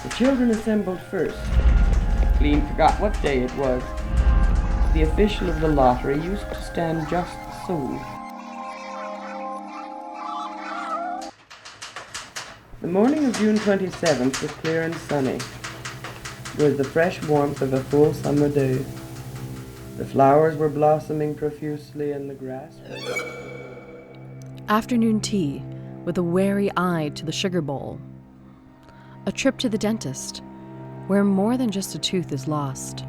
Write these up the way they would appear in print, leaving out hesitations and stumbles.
The children assembled first. Clean forgot what day it was. The official of the lottery used to stand just so. The morning of June 27th was clear and sunny, with the fresh warmth of a full summer day. The flowers were blossoming profusely and the grass... Afternoon tea with a wary eye to the sugar bowl. A trip to the dentist, where more than just a tooth is lost.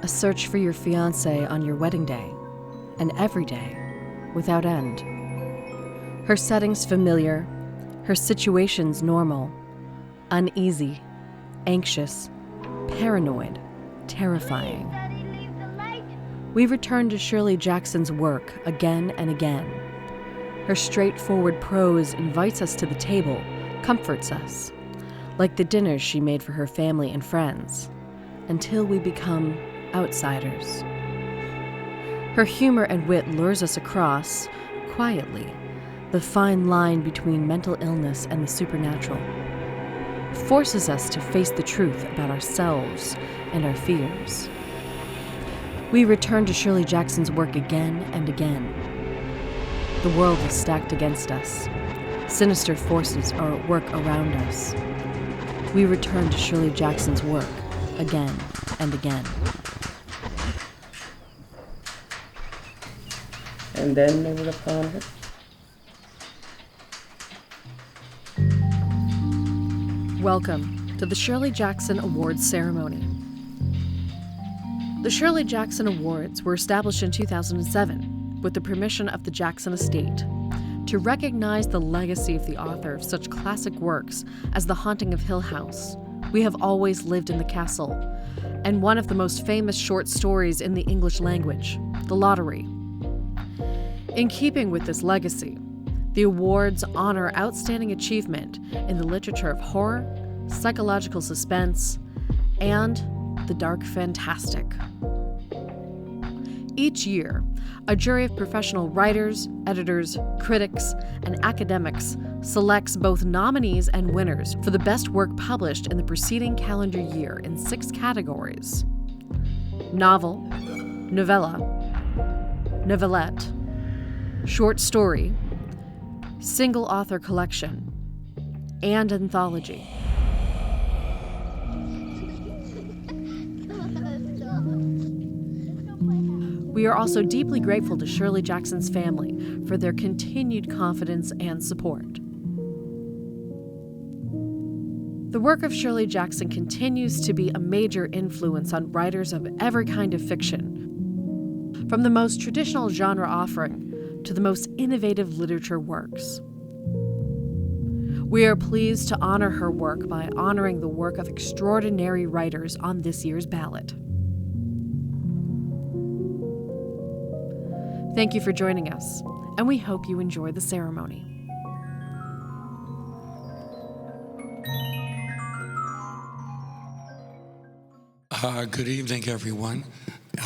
A search for your fiancé on your wedding day, and every day, without end. Her settings familiar, her situations normal, uneasy, anxious, paranoid, terrifying. We return to Shirley Jackson's work again and again. Her straightforward prose invites us to the table, comforts us, like the dinners she made for her family and friends, until we become outsiders. Her humor and wit lures us across, quietly, the fine line between mental illness and the supernatural, forces us to face the truth about ourselves and our fears. We return to Shirley Jackson's work again and again. The world is stacked against us. Sinister forces are at work around us. We return to Shirley Jackson's work again and again. And then they were upon her. Welcome to the Shirley Jackson Awards ceremony. The Shirley Jackson Awards were established in 2007 with the permission of the Jackson estate to recognize the legacy of the author of such classic works as The Haunting of Hill House, We Have Always Lived in the Castle, and one of the most famous short stories in the English language, The Lottery. In keeping with this legacy, the awards honor outstanding achievement in the literature of horror, psychological suspense, and the dark fantastic. Each year, a jury of professional writers, editors, critics, and academics selects both nominees and winners for the best work published in the preceding calendar year in 6 categories: novel, novella, novelette, short story, single author collection, and anthology. We are also deeply grateful to Shirley Jackson's family for their continued confidence and support. The work of Shirley Jackson continues to be a major influence on writers of every kind of fiction, from the most traditional genre offering to the most innovative literature works. We are pleased to honor her work by honoring the work of extraordinary writers on this year's ballot. Thank you for joining us, and we hope you enjoy the ceremony. Good evening, everyone.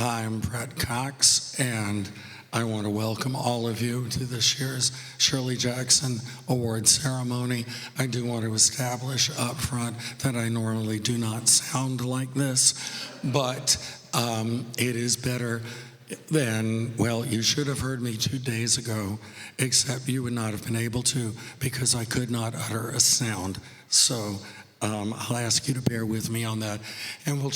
I'm Brett Cox, and I want to welcome all of you to this year's Shirley Jackson Awards ceremony. I do want to establish up front that I normally do not sound like this, but it is better than, well, you should have heard me 2 days ago, except you would not have been able to because I could not utter a sound. So I'll ask you to bear with me on that, and I'll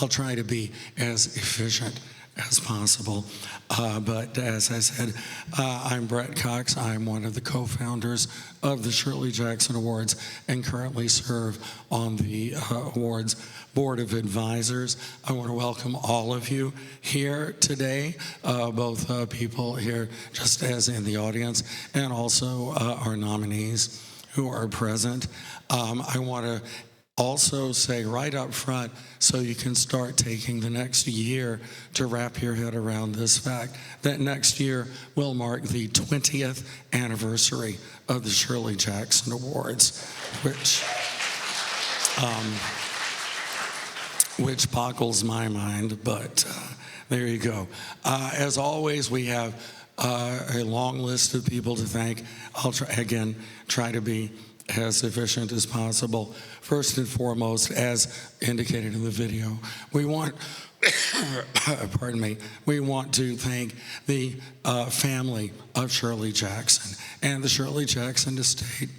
try to be as efficient as possible. But as I said, I'm Brett Cox. I'm one of the co-founders of the Shirley Jackson Awards and currently serve on the awards Board of Advisors. I want to welcome all of you here today, both people here just as in the audience and also our nominees who are present. I want to also say right up front, so you can start taking the next year to wrap your head around this fact, that next year will mark the 20th anniversary of the Shirley Jackson Awards, which boggles my mind, but there you go. As always, we have a long list of people to thank. I'll try to be as efficient as possible. First and foremost, as indicated in the video, we want, pardon me, we want to thank the family of Shirley Jackson and the Shirley Jackson estate.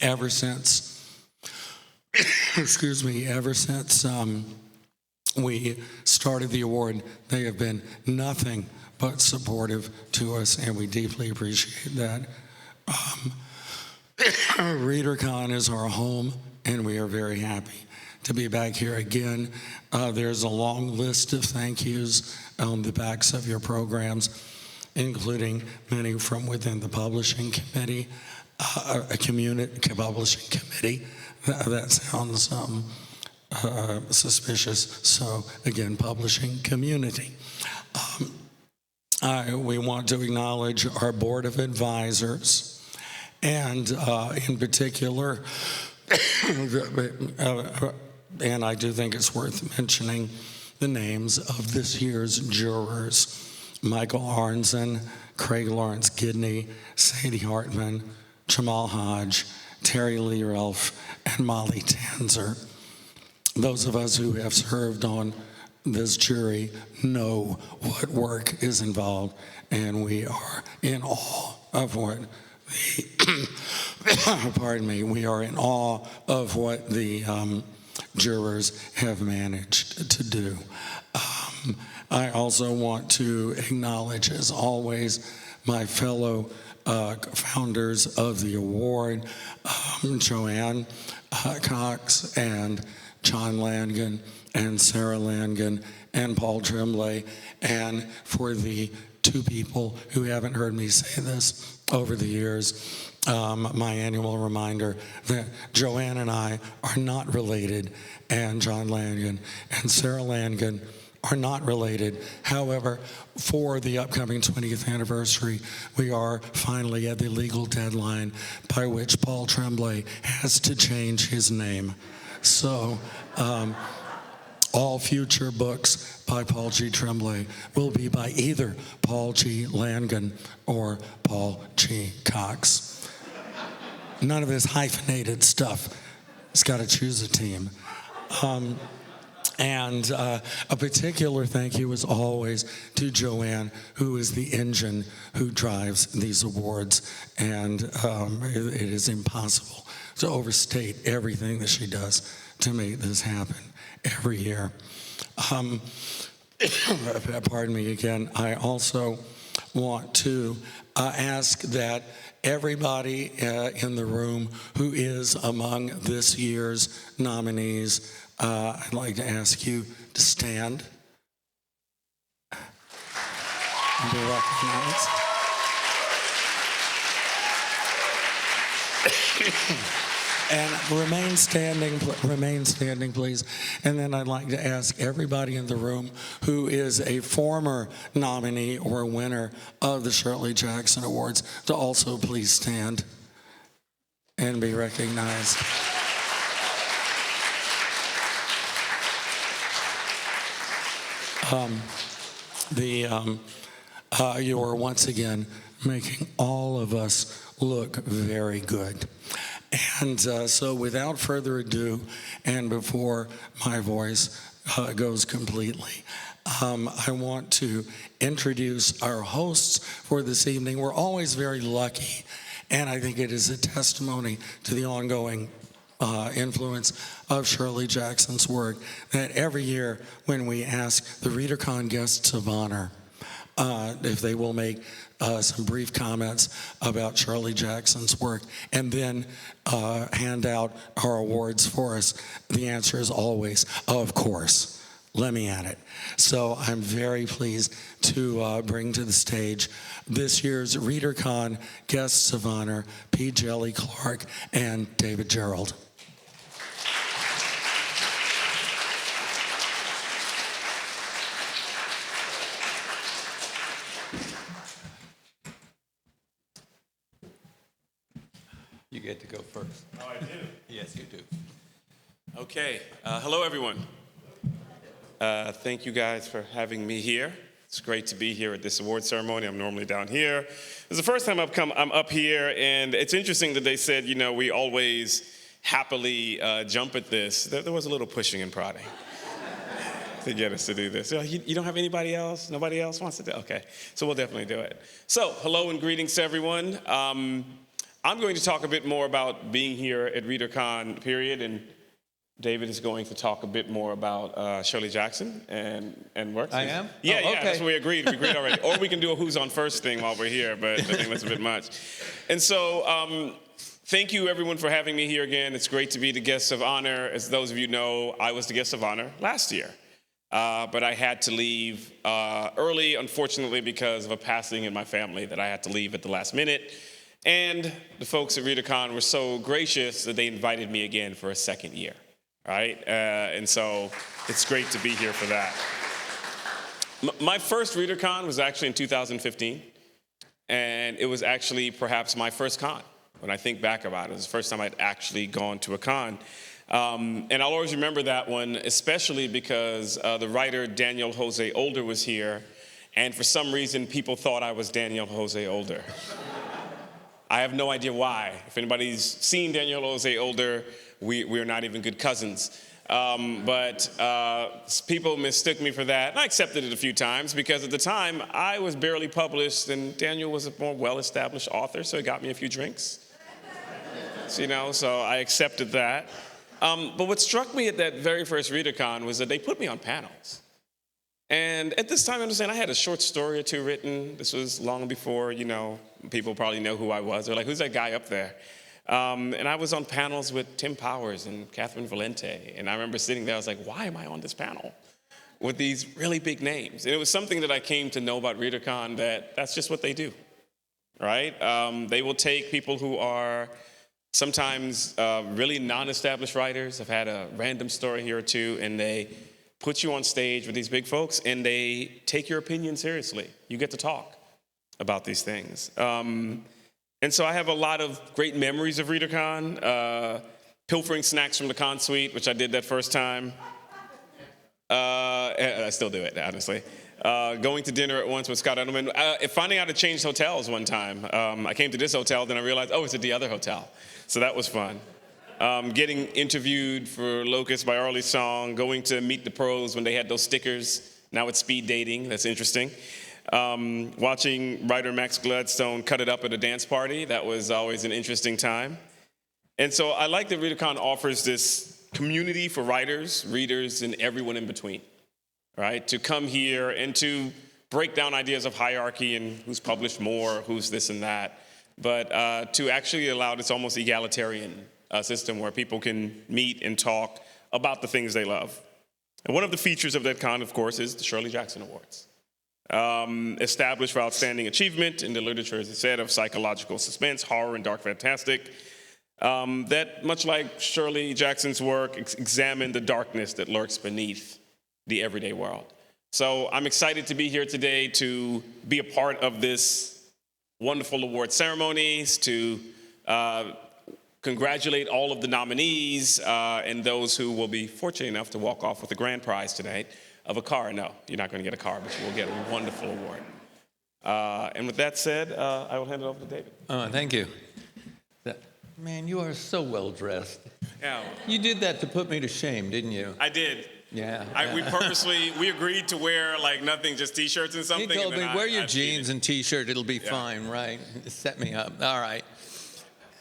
Ever since, excuse me, ever since we started the award, they have been nothing but supportive to us, and we deeply appreciate that. Readercon is our home, and we are very happy to be back here again. There's a long list of thank yous on the backs of your programs, including many from within the publishing committee, publishing committee. That sounds suspicious. So again, publishing community. We want to acknowledge our board of advisors, and in particular, and I do think it's worth mentioning the names of this year's jurors: Michael Arnzen, Craig Lawrence Gidney, Sadie Hartman, Jamal Hodge, Terry Lee Ralph, and Molly Tanzer. Those of us who have served on this jury know what work is involved, and we are in awe of what we are in awe of what the jurors have managed to do. I also want to acknowledge, as always, my fellow founders of the award, Joanne Cox and John Langan and Sarah Langan and Paul Tremblay, and for the two people who haven't heard me say this over the years, my annual reminder that Joanne and I are not related, and John Langan and Sarah Langan are not related. However, for the upcoming 20th anniversary, we are finally at the legal deadline by which Paul Tremblay has to change his name. So all future books by Paul G. Tremblay will be by either Paul G. Langan or Paul G. Cox. None of this hyphenated stuff. He's got to choose a team. And a particular thank you, as always, to Joanne, who is the engine who drives these awards. And it is impossible to overstate everything that she does to make this happen every year. Pardon me again. I also want to ask that everybody in the room who is among this year's nominees, I'd like to ask you to stand and be recognized. And remain standing, please. And then I'd like to ask everybody in the room who is a former nominee or winner of the Shirley Jackson Awards to also please stand and be recognized. You are once again making all of us look very good. And so without further ado, and before my voice goes completely, I want to introduce our hosts for this evening. We're always very lucky, and I think it is a testimony to the ongoing influence of Shirley Jackson's work that every year when we ask the Readercon guests of honor if they will make some brief comments about Shirley Jackson's work and then hand out our awards for us, the answer is always, of course. Let me at it. So I'm very pleased to bring to the stage this year's Readercon guests of honor, P. Djèlí Clark and David Gerrold. You get to go first. Oh, I do? Yes, you do. Okay. Hello, everyone. Thank you guys for having me here. It's great to be here at this award ceremony. I'm normally down here. This is the first time I'm up here, and it's interesting that they said, we always happily jump at this. There was a little pushing and prodding to get us to do this. You don't have anybody else? Nobody else wants to do it? Okay, so we'll definitely do it. So, hello and greetings to everyone. I'm going to talk a bit more about being here at Readercon, period, and David is going to talk a bit more about Shirley Jackson and works. I am? Yeah, okay. That's what we agreed. We agreed already. Or we can do a who's on first thing while we're here, but I think that's a bit much. And so, thank you everyone for having me here again. It's great to be the guest of honor. As those of you know, I was the guest of honor last year. But I had to leave early, unfortunately, because of a passing in my family that I had to leave at the last minute. And the folks at Readercon were so gracious that they invited me again for a second year. Right? And so it's great to be here for that. My first Readercon was actually in 2015, and it was actually perhaps my first con. When I think back about it, it was the first time I'd actually gone to a con. And I'll always remember that one, especially because the writer Daniel Jose Older was here, and for some reason people thought I was Daniel Jose Older. I have no idea why. If anybody's seen Daniel Jose Older, we're not even good cousins. But people mistook me for that. And I accepted it a few times because at the time I was barely published and Daniel was a more well-established author, so it got me a few drinks. So I accepted that. But what struck me at that very first Readercon was that they put me on panels. And at this time, I understand I had a short story or two written. This was long before, people probably know who I was. They're like, who's that guy up there? And I was on panels with Tim Powers and Catherine Valente. And I remember sitting there, I was like, why am I on this panel with these really big names? And it was something that I came to know about Readercon, that's just what they do, right? They will take people who are sometimes really non-established writers. I've had a random story here or two, and they put you on stage with these big folks, and they take your opinion seriously. You get to talk about these things. And so I have a lot of great memories of Readercon, pilfering snacks from the con suite, which I did that first time. And I still do it, honestly. Going to dinner at once with Scott Edelman. Finding out I changed hotels one time. I came to this hotel, then I realized, it's at the other hotel. So that was fun. Getting interviewed for Locust by Arlie Song, going to Meet the Pros when they had those stickers. Now it's speed dating. That's interesting. Watching writer Max Gladstone cut it up at a dance party. That was always an interesting time. And so I like that Readercon offers this community for writers, readers, and everyone in between, right? To come here and to break down ideas of hierarchy and who's published more, who's this and that, but to actually allow this almost egalitarian system where people can meet and talk about the things they love. And one of the features of that con, of course, is the Shirley Jackson Awards. Established for outstanding achievement in the literature, as I said, of psychological suspense, horror, and dark fantastic. That, much like Shirley Jackson's work, examine the darkness that lurks beneath the everyday world. So I'm excited to be here today to be a part of this wonderful award ceremonies, to congratulate all of the nominees and those who will be fortunate enough to walk off with the grand prize tonight. Of a car. No, you're not going to get a car, but you will get a wonderful award. And with that said, I will hand it over to David. Thank you. Man, you are so well dressed. Yeah. You did that to put me to shame, didn't you? I did. Yeah. We agreed to wear nothing, just t-shirts and something. He told me, wear your I jeans and t-shirt, it'll be fine, right? Set me up. All right.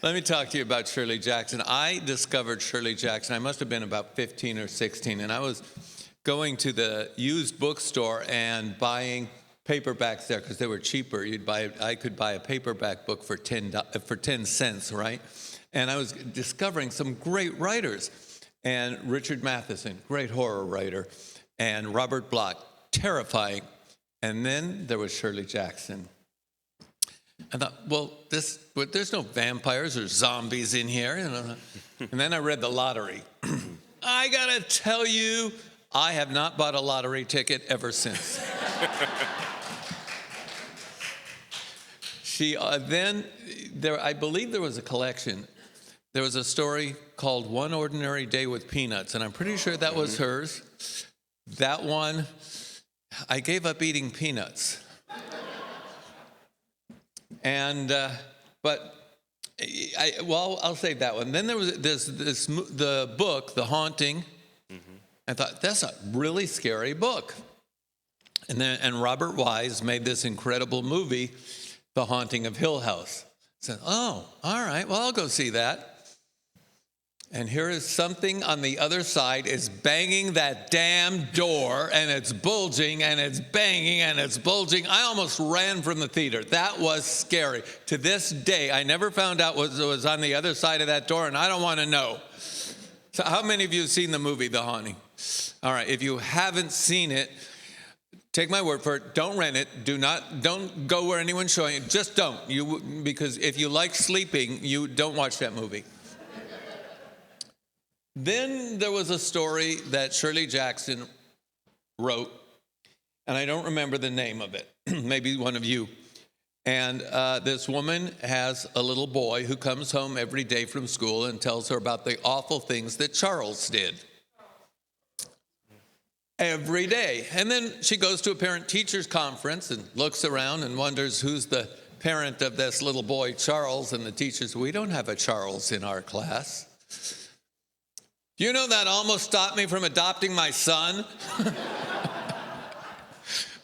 Let me talk to you about Shirley Jackson. I discovered Shirley Jackson, I must have been about 15 or 16, and I was going to the used bookstore and buying paperbacks there because they were cheaper. I could buy a paperback book for 10 cents, right? And I was discovering some great writers. And Richard Matheson, great horror writer, and Robert Bloch, terrifying. And then there was Shirley Jackson. I thought, there's no vampires or zombies in here. And then I read The Lottery. I gotta tell you, I have not bought a lottery ticket ever since. I believe there was a collection. There was a story called One Ordinary Day with Peanuts, and I'm pretty sure that was hers. That one, I gave up eating peanuts. And, I'll save that one. Then there was the book, The Haunting. I thought, that's a really scary book. And Robert Wise made this incredible movie, The Haunting of Hill House. I said, oh, all right, well, I'll go see that. And here is something on the other side is banging that damn door, and it's bulging, and it's banging, and it's bulging. I almost ran from the theater. That was scary. To this day, I never found out what was on the other side of that door, and I don't want to know. So how many of you have seen the movie, The Haunting? All right, if you haven't seen it, take my word for it. Don't rent it. Don't go where anyone's showing it. Just don't. Because if you like sleeping, you don't watch that movie. Then there was a story that Shirley Jackson wrote, and I don't remember the name of it. Maybe one of you. And this woman has a little boy who comes home every day from school and tells her about the awful things that Charles did. Every day. And then she goes to a parent-teachers conference and looks around and wonders who's the parent of this little boy, Charles. And the teachers, we don't have a Charles in our class. You know, that almost stopped me from adopting my son.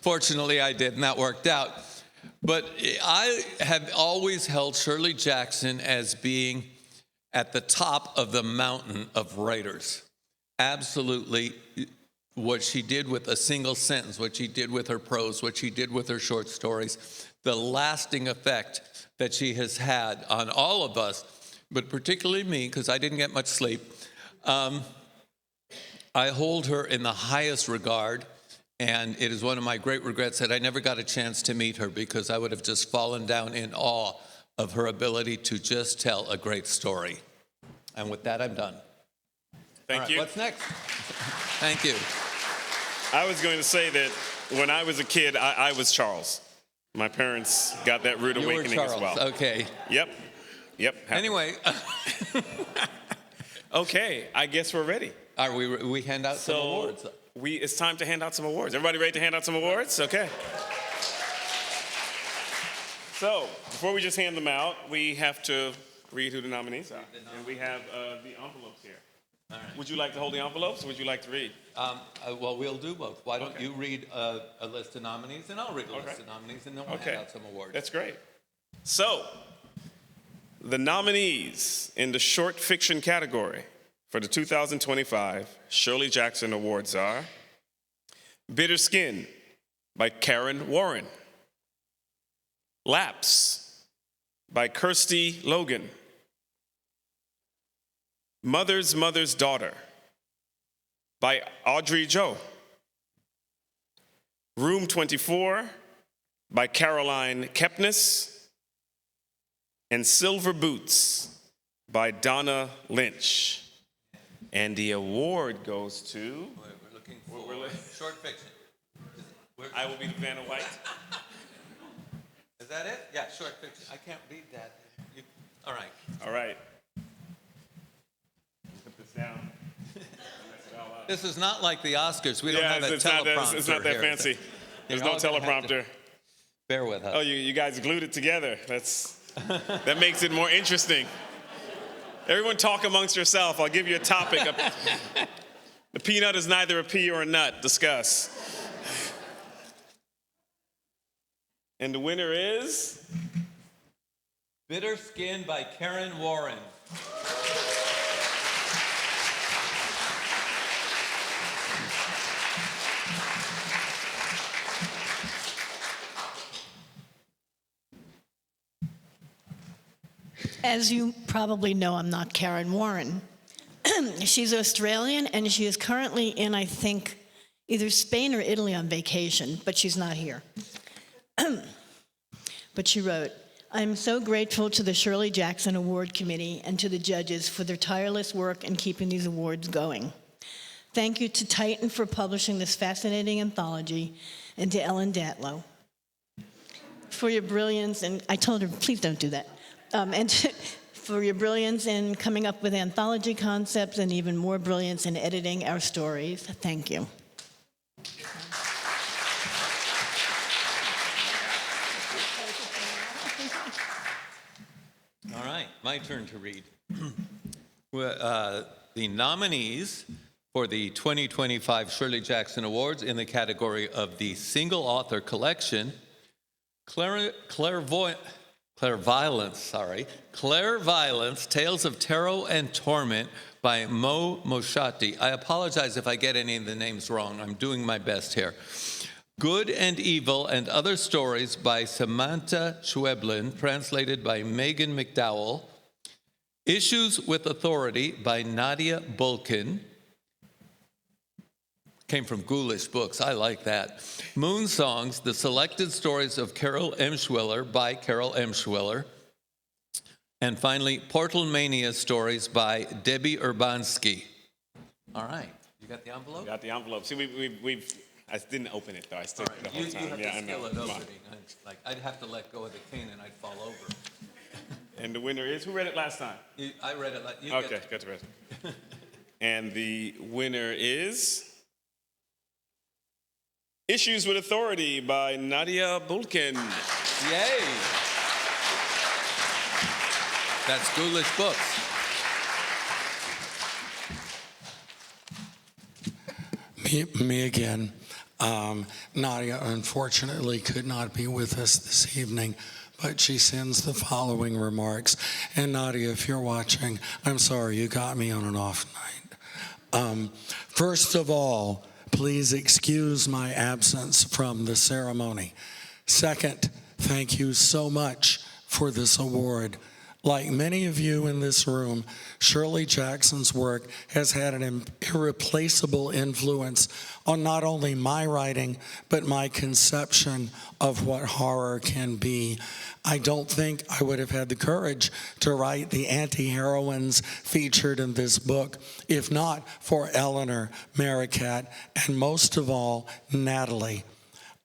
Fortunately, I did, and that worked out. But I have always held Shirley Jackson as being at the top of the mountain of writers. Absolutely. What she did with a single sentence, what she did with her prose, what she did with her short stories, the lasting effect that she has had on all of us, but particularly me, because I didn't get much sleep. I hold her in the highest regard, and it is one of my great regrets that I never got a chance to meet her, because I would have just fallen down in awe of her ability to just tell a great story. And with that, I'm done. Thank you. What's next? Thank you. I was going to say that when I was a kid, I was Charles. My parents got that rude awakening as well. Okay. Yep. Anyway. Okay, I guess we're ready. Are we hand out some awards? It's time to hand out some awards. Everybody ready to hand out some awards? Okay. So, before we just hand them out, we have to read who the nominees are. And we have the envelopes here. All right. Would you like to hold the envelopes, or would you like to read? Well, we'll do both. Why don't you read a list of nominees, and I'll read a list of nominees, and then we'll hand out some awards. That's great. So, the nominees in the short fiction category for the 2025 Shirley Jackson Awards are Bitter Skin by Karen Warren, Lapse by Kirsty Logan, Mother's Mother's Daughter by Audrey Joe, Room 24 by Caroline Kepnes, and Silver Boots by Donna Lynch. And the award goes to... We're looking for short fiction. I Will Be the Vanna White. Is that it? Yeah, short fiction. I can't read that. All right. All right. Put this down. This is not like the Oscars. We don't have a teleprompter. It's not that here. fancy. There's no teleprompter. Bear with us. Oh, you guys glued it together. That makes it more interesting. Everyone talk amongst yourself. I'll give you a topic. The peanut is neither a pea or a nut. Discuss. And the winner is... Bitter Skin by Karen Warren. As you probably know, I'm not Karen Warren. She's Australian, and she is currently in, I think, either Spain or Italy on vacation, but she's not here. But she wrote, I'm so grateful to the Shirley Jackson Award Committee and to the judges for their tireless work in keeping these awards going. Thank you to Titan for publishing this fascinating anthology, and to Ellen Datlow for your brilliance, and I told her, please don't do that. For your brilliance in coming up with anthology concepts and even more brilliance in editing our stories. Thank you. my turn to read. The nominees for the 2025 Shirley Jackson Awards in the category of the single author collection, Clairviolence, Tales of Terror and Torment by Mo Moshati. I apologize if I get any of the names wrong. I'm doing my best here. Good and Evil and Other Stories by Samantha Schweblin, translated by Megan McDowell. Issues with Authority by Nadia Bulkin. Came from Ghoulish Books. I like that. Moon Songs, The Selected Stories of Carol M. Schwiller by Carol M. Schwiller. And finally, Portal Mania Stories by Debbie Urbanski. All right. You got the envelope? Got the envelope. See, I didn't open it, though. I stood the whole You time. have Yeah, to I know. skill it Come on. opening. I'd have to let go of the cane and I'd fall over. And the winner is, who read it last time? I read it. Okay, got to read it. And the winner is Issues with Authority by Nadia Bulkin. Yay! That's Ghoulish Books. Me again. Nadia unfortunately could not be with us this evening, but she sends the following remarks. And Nadia, if you're watching, I'm sorry, you got me on an off night. First of all, please excuse my absence from the ceremony. Second, thank you so much for this award. Like many of you in this room, Shirley Jackson's work has had an irreplaceable influence on not only my writing, but my conception of what horror can be. I don't think I would have had the courage to write the anti-heroines featured in this book if not for Eleanor, Maricat, and most of all, Natalie.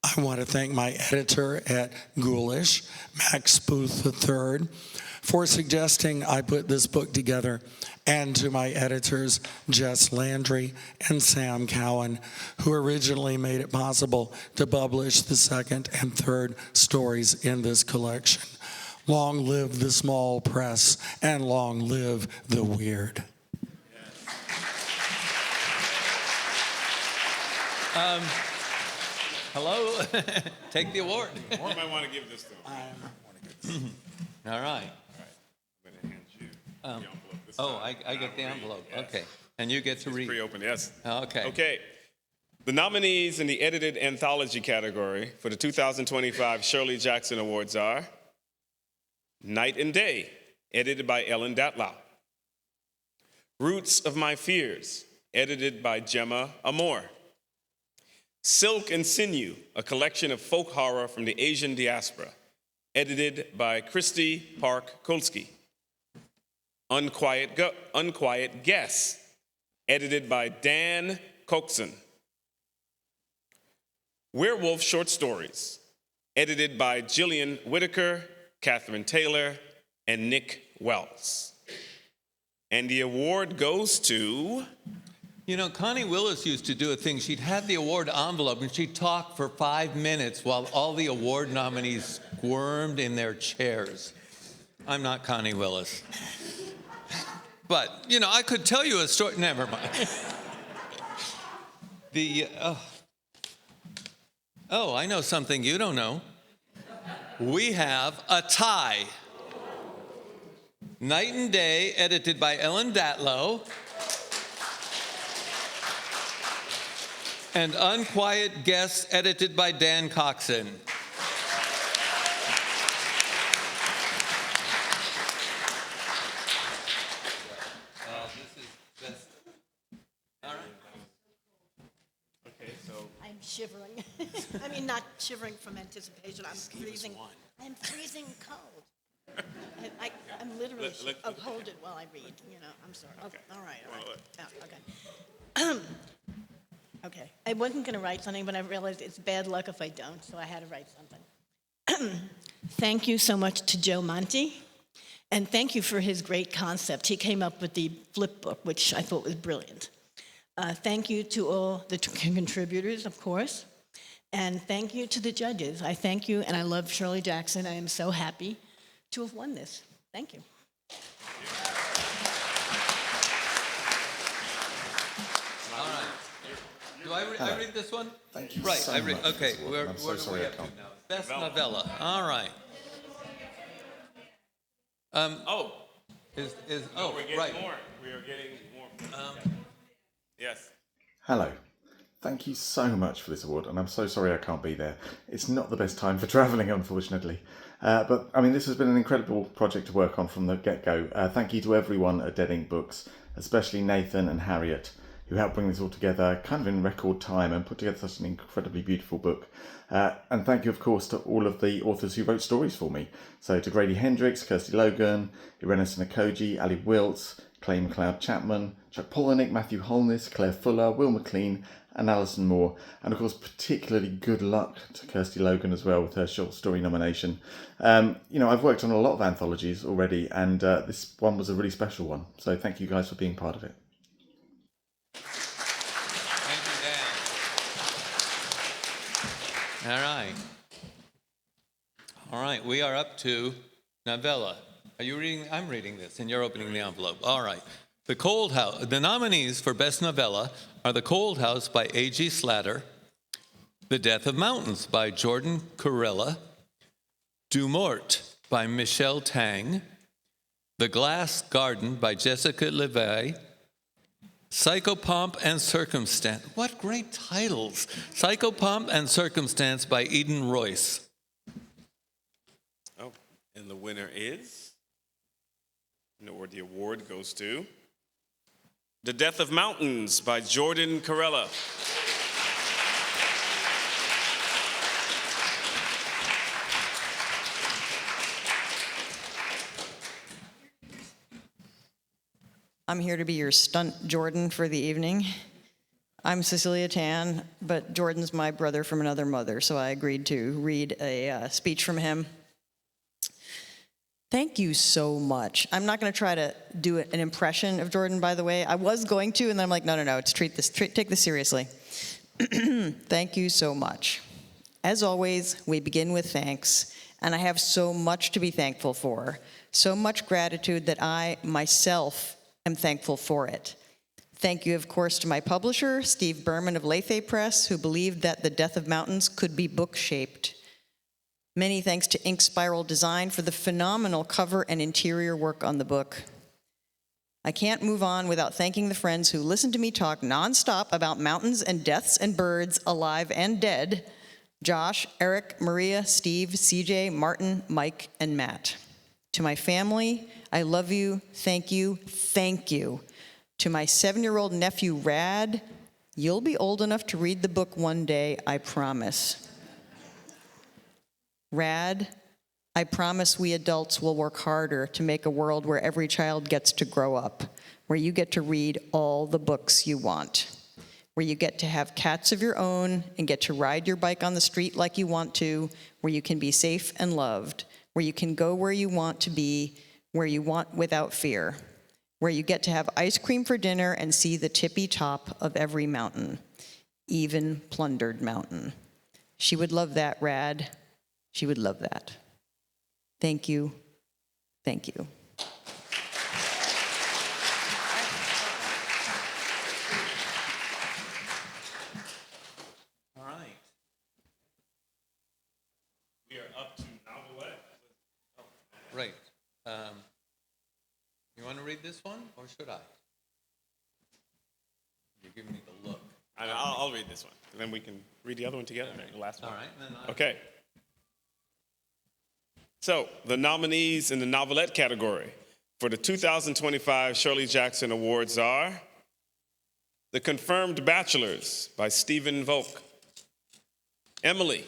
I want to thank my editor at Ghoulish, Max Booth III, for suggesting I put this book together, and to my editors, Jess Landry and Sam Cowan, who originally made it possible to publish the second and third stories in this collection. Long live the small press, and long live the weird. Hello? Take the award. Or might want to give this to him. All right. I'm going to hand you the envelope this I time. get the Read, envelope. yes. Okay. And you get to read. Pre-opened, yes. Okay. Okay. The nominees in the Edited Anthology category for the 2025 Shirley Jackson Awards are Night and Day, edited by Ellen Datlow. Roots of My Fears, edited by Gemma Amor. Silk and Sinew, a collection of folk horror from the Asian diaspora, edited by Christy Park Kolsky. Unquiet Guess, edited by Dan Coxon. Werewolf Short Stories, edited by Jillian Whitaker, Catherine Taylor, and Nick Wells. And the award goes to... You know, Connie Willis used to do a thing. She'd have the award envelope and she'd talk for 5 minutes while all the award nominees squirmed in their chairs. I'm not Connie Willis. But, you know, I could tell you a story. Never mind. I know something you don't know. We have a tie. Night and Day, edited by Ellen Datlow. And Unquiet Guess, edited by Dan Coxon. This is best. All right. Okay, so... I'm shivering. I mean, not shivering from anticipation. I'm freezing. I'm freezing cold. I'm literally. Hold it while I read. You know, I'm sorry. Okay. All right. Yeah, okay. Okay. I wasn't going to write something, but I realized it's bad luck if I don't, so I had to write something. Thank you so much to Joe Monti, and thank you for his great concept. He came up with the flip book, which I thought was brilliant. Thank you to all the contributors, of course, and thank you to the judges. I thank you, and I love Shirley Jackson. I am so happy to have won this. Thank you. this one? Thank you right, so I read. much for Okay, this award, where and I'm so are we sorry I up to can't. now? Best Novella. novella. All right. Oh, we're getting right. more. We are getting more. Yes. Hello. Thank you so much for this award, and I'm so sorry I can't be there. It's not the best time for travelling, unfortunately. But, I mean, this has been an incredible project to work on from the get-go. Thank you to everyone at Dead Ink Books, especially Nathan and Harriet, who helped bring this all together kind of in record time and put together such an incredibly beautiful book. And thank you, of course, to all of the authors who wrote stories for me. So to Grady Hendricks, Kirsty Logan, Irena Sinakoji, Ali Wiltz, Clay McLeod Chapman, Chuck Palahniuk, Matthew Holness, Claire Fuller, Will McLean, and Alison Moore. And of course, particularly good luck to Kirsty Logan as well with her short story nomination. I've worked on a lot of anthologies already, and this one was a really special one. So thank you guys for being part of it. Thank you, Dan. All right. All right, we are up to Novella. Are you reading? I'm reading this, and you're opening the envelope. All right. The Cold House. The nominees for Best Novella are The Cold House by A.G. Slatter, The Death of Mountains by Jordan Corella, Du Mort by Michelle Tang, The Glass Garden by Jessica Levay, Psychopomp and Circumstance. What great titles. Psychopomp and Circumstance by Eden Royce. Oh, and the winner is? Or the award goes to The Death of Mountains by Jordan Corella. I'm here to be your stunt Jordan for the evening. I'm Cecilia Tan, but Jordan's my brother from another mother, so I agreed to read a speech from him. Thank you so much. I'm not going to try to do an impression of Jordan, by the way. I was going to, and then I'm like, no, take this seriously. Thank you so much. As always, we begin with thanks, and I have so much to be thankful for, so much gratitude that I, myself, am thankful for it. Thank you, of course, to my publisher, Steve Berman of Lethe Press, who believed that The Death of Mountains could be book-shaped. Many thanks to Ink Spiral Design for the phenomenal cover and interior work on the book. I can't move on without thanking the friends who listened to me talk nonstop about mountains and deaths and birds, alive and dead. Josh, Eric, Maria, Steve, CJ, Martin, Mike, and Matt. To my family, I love you, thank you, thank you. To my 7-year-old nephew, Rad, you'll be old enough to read the book one day, I promise. Rad, I promise we adults will work harder to make a world where every child gets to grow up, where you get to read all the books you want, where you get to have cats of your own and get to ride your bike on the street like you want to, where you can be safe and loved, where you can go where you want to be, where you want without fear, where you get to have ice cream for dinner and see the tippy top of every mountain, even Plundered Mountain. She would love that, Rad. She would love that. Thank you. Thank you. All right. We are up to Novelette. Right. You want to read this one, or should I? You're giving me the look. I'll read this one, and then we can read the other one together. The last one. All right. Then Okay. So, the nominees in the Novelette category for the 2025 Shirley Jackson Awards are The Confirmed Bachelors by Stephen Volk, Emily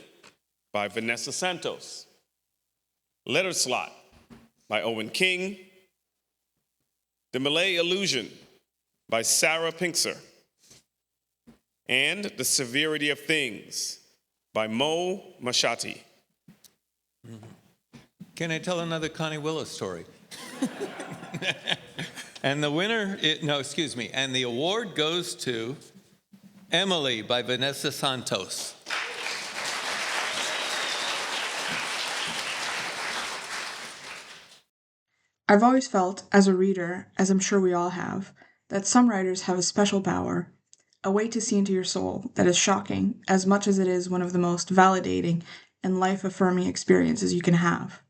by Vanessa Santos, Letter Slot by Owen King, The Malay Illusion by Sarah Pinkser, and The Severity of Things by Mo Mashati. Can I tell another Connie Willis story? And the winner, and the award goes to Emily by Vanessa Santos. I've always felt, as a reader, as I'm sure we all have, that some writers have a special power, a way to see into your soul that is shocking as much as it is one of the most validating and life-affirming experiences you can have.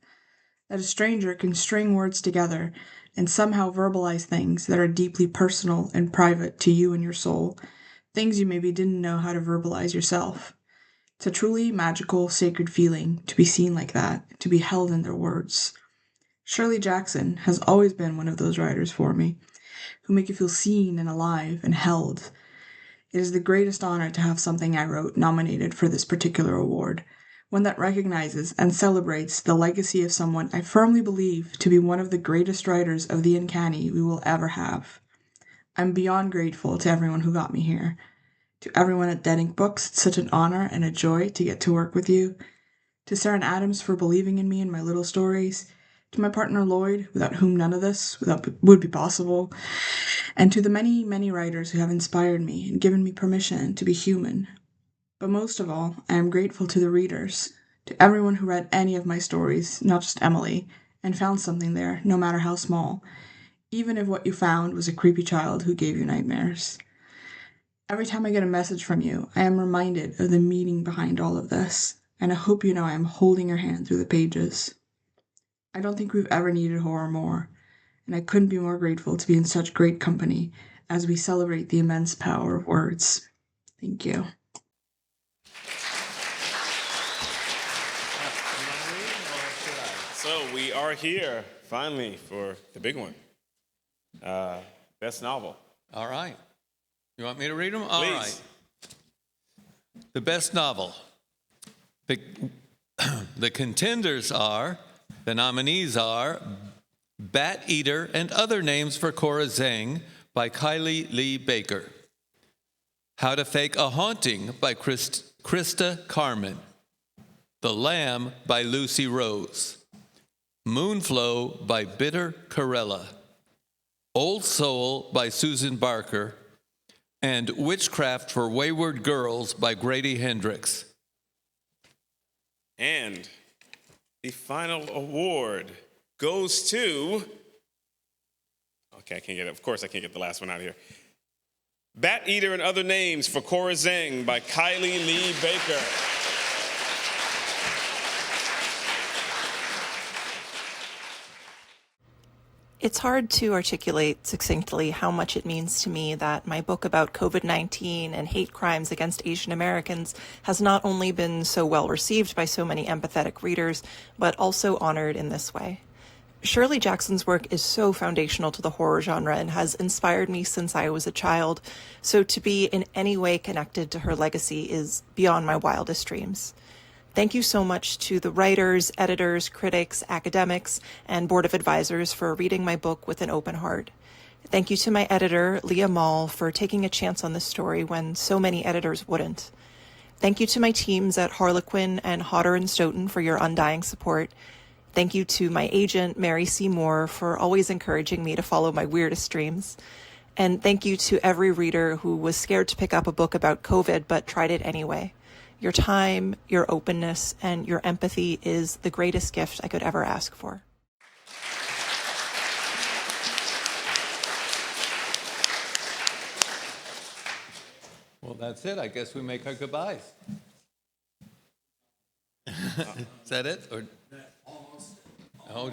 That a stranger can string words together and somehow verbalize things that are deeply personal and private to you and your soul, things you maybe didn't know how to verbalize yourself. It's a truly magical, sacred feeling to be seen like that, to be held in their words. Shirley Jackson has always been one of those writers for me, who make you feel seen and alive and held. It is the greatest honor to have something I wrote nominated for this particular award, one that recognizes and celebrates the legacy of someone I firmly believe to be one of the greatest writers of the uncanny we will ever have. I'm beyond grateful to everyone who got me here. To everyone at Dead Ink Books, it's such an honor and a joy to get to work with you. To Sarah Adams for believing in me and my little stories. To my partner Lloyd, without whom none of this would be possible. And to the many, many writers who have inspired me and given me permission to be human. But most of all, I am grateful to the readers, to everyone who read any of my stories, not just Emily, and found something there, no matter how small, even if what you found was a creepy child who gave you nightmares. Every time I get a message from you, I am reminded of the meaning behind all of this, and I hope you know I am holding your hand through the pages. I don't think we've ever needed horror more, and I couldn't be more grateful to be in such great company as we celebrate the immense power of words. Thank you. So we are here, finally, for the big one. Best novel. All right. You want me to read them? All Please. right. The best novel. The contenders are, the nominees are Bat Eater and Other Names for Cora Zhang by Kylie Lee Baker. How to Fake a Haunting by Krista Carmen. The Lamb by Lucy Rose. Moonflow by Bitter Corella. Old Soul by Susan Barker. And Witchcraft for Wayward Girls by Grady Hendrix. And the final award goes to, okay, I can't get it. Of course I can't get the last one out here. Bat Eater and Other Names for Cora Zhang by Kylie Lee Baker. It's hard to articulate succinctly how much it means to me that my book about COVID-19 and hate crimes against Asian Americans has not only been so well received by so many empathetic readers, but also honored in this way. Shirley Jackson's work is so foundational to the horror genre and has inspired me since I was a child, so to be in any way connected to her legacy is beyond my wildest dreams. Thank you so much to the writers, editors, critics, academics, and board of advisors for reading my book with an open heart. Thank you to my editor, Leah Mall, for taking a chance on this story when so many editors wouldn't. Thank you to my teams at Harlequin and Hodder and Stoughton for your undying support. Thank you to my agent, Mary C. Moore, for always encouraging me to follow my weirdest dreams. And thank you to every reader who was scared to pick up a book about COVID but tried it anyway. Your time, your openness, and your empathy is the greatest gift I could ever ask for. Well, that's it. I guess we make our goodbyes. Is that it? Or almost. Oh,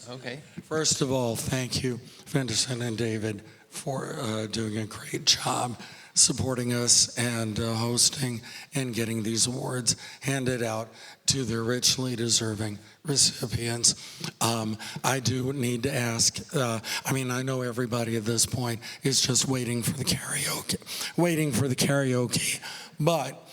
okay. First of all, thank you, Vincent and David, for doing a great job supporting us and hosting and getting these awards handed out to their richly deserving recipients. I do need to ask, I know everybody at this point is just waiting for the karaoke, but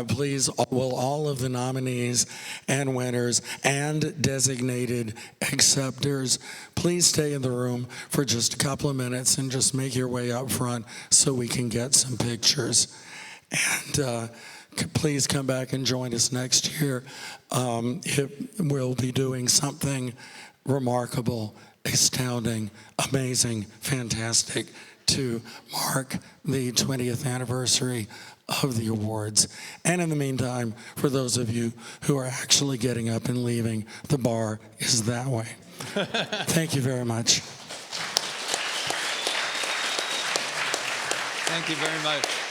please, will all of the nominees and winners and designated acceptors please stay in the room for just a couple of minutes and just make your way up front so we can get some pictures. And please come back and join us next year. We'll be doing something remarkable, astounding, amazing, fantastic to mark the 20th anniversary of the awards. And in the meantime, for those of you who are actually getting up and leaving, the bar is that way. Thank you very much. Thank you very much.